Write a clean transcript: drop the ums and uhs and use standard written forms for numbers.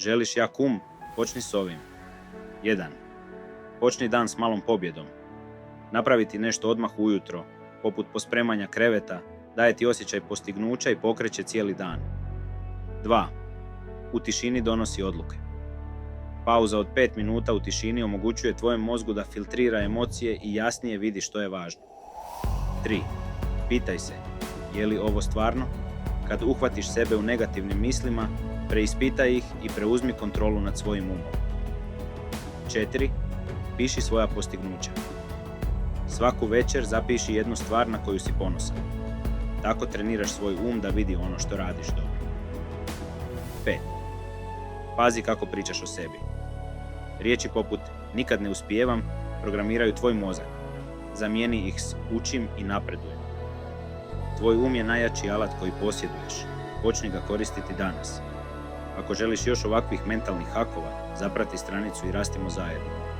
Želiš jak Počni s ovim. 1. Počni dan s malom pobjedom. Napraviti nešto odmah ujutro, poput pospremanja kreveta, daje ti osjećaj postignuća i pokreće cijeli dan. 2. U tišini donosi odluke. Pauza od 5 minuta u tišini omogućuje tvojem mozgu da filtrira emocije i jasnije vidi što je važno. 3. Pitaj se, je li ovo stvarno? Kad uhvatiš sebe u negativnim mislima, preispitaj ih i preuzmi kontrolu nad svojim umom. 4. Piši svoja postignuća. Svaku večer zapiši jednu stvar na koju si ponosan. Tako treniraš svoj da vidi ono što radiš dobro. 5. Pazi kako pričaš o sebi. Riječi poput nikad ne uspijevam programiraju tvoj mozak. Zamijeni ih s učim i napredujem. Tvoj je najjači alat koji posjeduješ. Počni ga koristiti danas. Ako želiš još ovakvih mentalnih hakova, zaprati stranicu i rastimo zajedno.